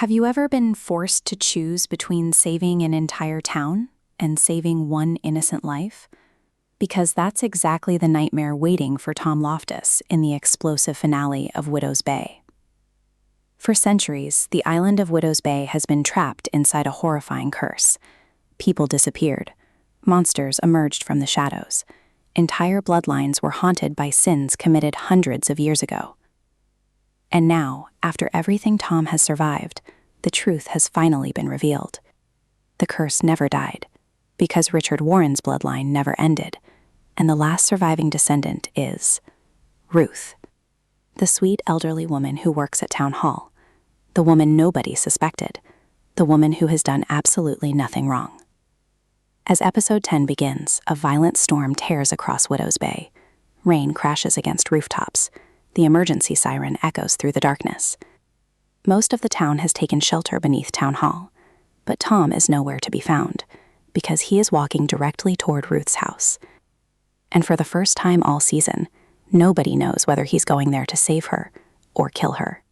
Have you ever been forced to choose between saving an entire town and saving one innocent life? Because that's exactly the nightmare waiting for Tom Loftus in the explosive finale of Widow's Bay. For centuries, the island of Widow's Bay has been trapped inside a horrifying curse. People disappeared. Monsters emerged from the shadows. Entire bloodlines were haunted by sins committed hundreds of years ago. And now, after everything Tom has survived, the truth has finally been revealed. The curse never died, because Richard Warren's bloodline never ended, and the last surviving descendant is Ruth, the sweet elderly woman who works at Town Hall, the woman nobody suspected, the woman who has done absolutely nothing wrong. As episode 10 begins, a violent storm tears across Widow's Bay. Rain crashes against rooftops. The emergency siren echoes through the darkness. Most of the town has taken shelter beneath Town Hall, but Tom is nowhere to be found, because he is walking directly toward Ruth's house. And for the first time all season, nobody knows whether he's going there to save her or kill her.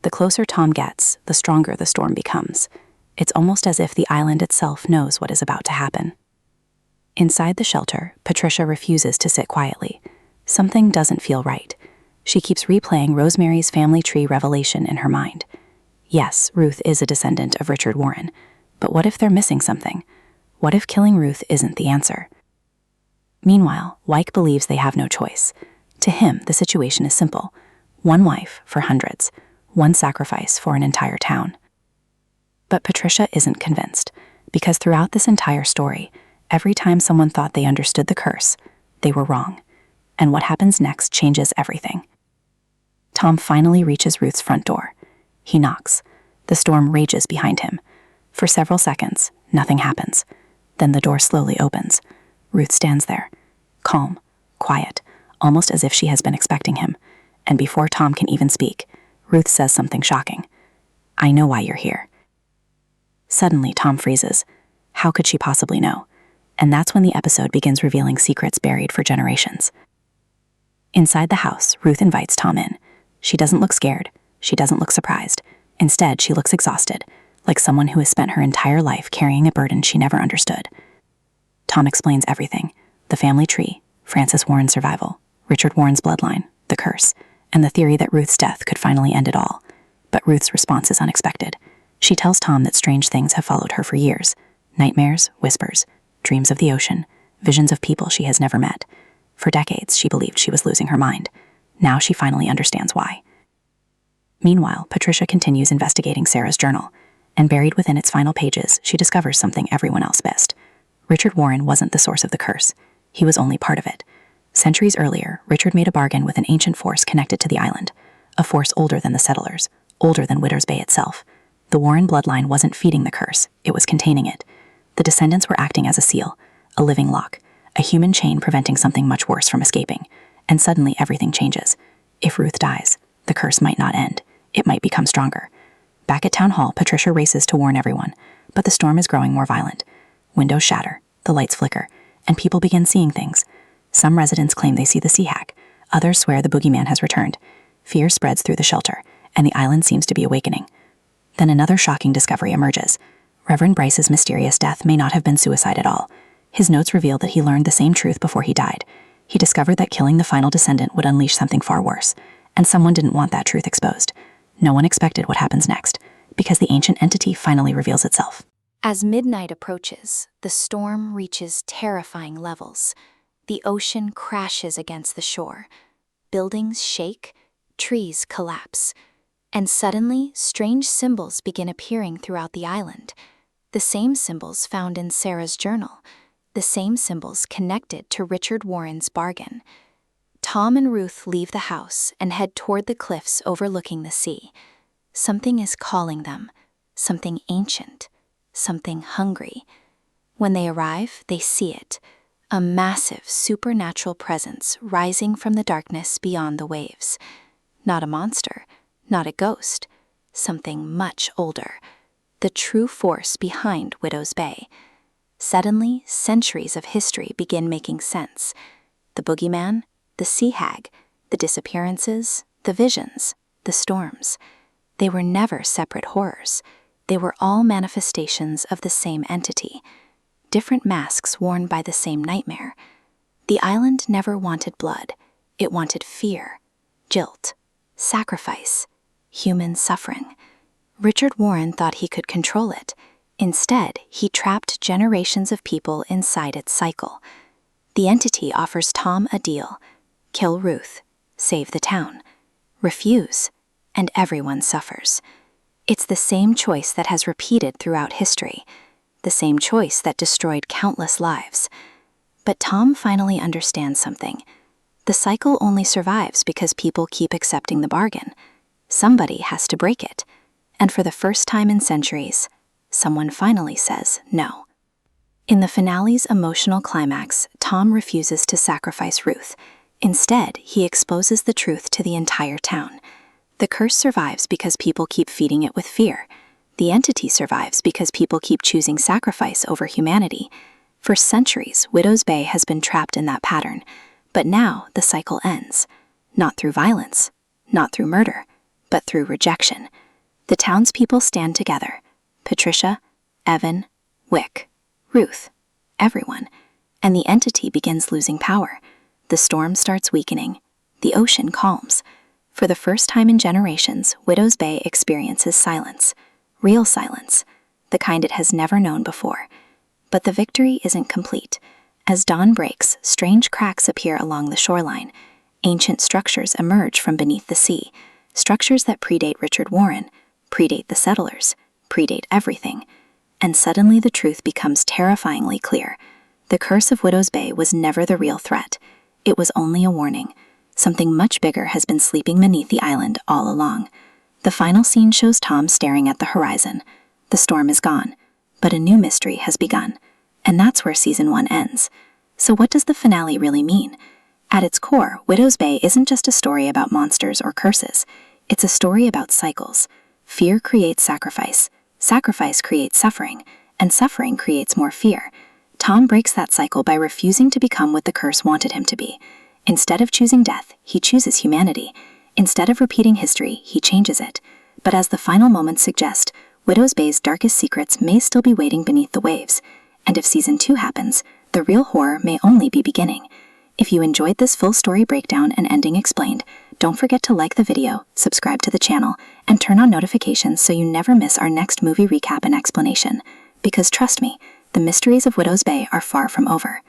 The closer Tom gets, the stronger the storm becomes. It's almost as if the island itself knows what is about to happen. Inside the shelter, Patricia refuses to sit quietly. Something doesn't feel right. She keeps replaying Rosemary's family tree revelation in her mind. Yes, Ruth is a descendant of Richard Warren, but what if they're missing something? What if killing Ruth isn't the answer? Meanwhile, Wyke believes they have no choice. To him, the situation is simple. One wife for hundreds, one sacrifice for an entire town. But Patricia isn't convinced, because throughout this entire story, every time someone thought they understood the curse, they were wrong. And what happens next changes everything. Tom finally reaches Ruth's front door. He knocks. The storm rages behind him. For several seconds, nothing happens. Then the door slowly opens. Ruth stands there, calm, quiet, almost as if she has been expecting him. And before Tom can even speak, Ruth says something shocking. "I know why you're here." Suddenly, Tom freezes. How could she possibly know? And that's when the episode begins revealing secrets buried for generations. Inside the house, Ruth invites Tom in. She doesn't look scared. She doesn't look surprised. Instead, she looks exhausted, like someone who has spent her entire life carrying a burden she never understood. Tom explains everything: the family tree, Francis Warren's survival, Richard Warren's bloodline, the curse, and the theory that Ruth's death could finally end it all. But Ruth's response is unexpected. She tells Tom that strange things have followed her for years: nightmares, whispers, dreams of the ocean, visions of people she has never met. For decades, she believed she was losing her mind. Now she finally understands why. Meanwhile, Patricia continues investigating Sarah's journal, and buried within its final pages, she discovers something everyone else missed. Richard Warren wasn't the source of the curse. He was only part of it. Centuries earlier, Richard made a bargain with an ancient force connected to the island, a force older than the settlers, older than Widow's Bay itself. The Warren bloodline wasn't feeding the curse, it was containing it. The descendants were acting as a seal, a living lock, a human chain preventing something much worse from escaping. And suddenly everything changes. If Ruth dies, the curse might not end. It might become stronger. Back at Town Hall, Patricia races to warn everyone, but the storm is growing more violent. Windows shatter, the lights flicker, and people begin seeing things. Some residents claim they see the sea hag. Others swear the boogeyman has returned. Fear spreads through the shelter, and the island seems to be awakening. Then another shocking discovery emerges. Reverend Bryce's mysterious death may not have been suicide at all. His notes reveal that he learned the same truth before he died. He discovered that killing the final descendant would unleash something far worse, and someone didn't want that truth exposed. No one expected what happens next, because the ancient entity finally reveals itself. As midnight approaches, the storm reaches terrifying levels. The ocean crashes against the shore. Buildings shake, trees collapse, and suddenly strange symbols begin appearing throughout the island. The same symbols found in Sarah's journal. The same symbols connected to Richard Warren's bargain. Tom and Ruth leave the house and head toward the cliffs overlooking the sea. Something is calling them, something ancient, something hungry. When they arrive, they see it, a massive supernatural presence rising from the darkness beyond the waves. Not a monster, not a ghost, something much older, the true force behind Widow's Bay. Suddenly, centuries of history begin making sense. The boogeyman, the sea hag, the disappearances, the visions, the storms. They were never separate horrors. They were all manifestations of the same entity, different masks worn by the same nightmare. The island never wanted blood. It wanted fear, guilt, sacrifice, human suffering. Richard Warren thought he could control it. Instead, he trapped generations of people inside its cycle. The entity offers Tom a deal: kill Ruth, save the town. Refuse, and everyone suffers. It's the same choice that has repeated throughout history, the same choice that destroyed countless lives. But Tom finally understands something. The cycle only survives because people keep accepting the bargain. Somebody has to break it. And for the first time in centuries, someone finally says no. In the finale's emotional climax, Tom refuses to sacrifice Ruth. Instead, he exposes the truth to the entire town. The curse survives because people keep feeding it with fear. The entity survives because people keep choosing sacrifice over humanity. For centuries, Widow's Bay has been trapped in that pattern. But now the cycle ends. Not through violence, not through murder, but through rejection. The townspeople stand together. Patricia, Evan, Wick, Ruth, everyone. And the entity begins losing power. The storm starts weakening. The ocean calms. For the first time in generations, Widow's Bay experiences silence. Real silence. The kind it has never known before. But the victory isn't complete. As dawn breaks, strange cracks appear along the shoreline. Ancient structures emerge from beneath the sea. Structures that predate Richard Warren, predate the settlers, predate everything. And suddenly the truth becomes terrifyingly clear. The curse of Widow's Bay was never the real threat. It was only a warning. Something much bigger has been sleeping beneath the island all along. The final scene shows Tom staring at the horizon. The storm is gone, but a new mystery has begun. And that's where Season 1 ends. So what does the finale really mean? At its core, Widow's Bay isn't just a story about monsters or curses. It's a story about cycles. Fear creates sacrifice. Sacrifice creates suffering. And suffering creates more fear. Tom breaks that cycle by refusing to become what the curse wanted him to be. Instead of choosing death, he chooses humanity. Instead of repeating history, he changes it. But as the final moments suggest, Widow's Bay's darkest secrets may still be waiting beneath the waves. And if Season 2 happens, the real horror may only be beginning. If you enjoyed this full story breakdown and ending explained, don't forget to like the video, subscribe to the channel, and turn on notifications so you never miss our next movie recap and explanation. Because trust me, the mysteries of Widow's Bay are far from over.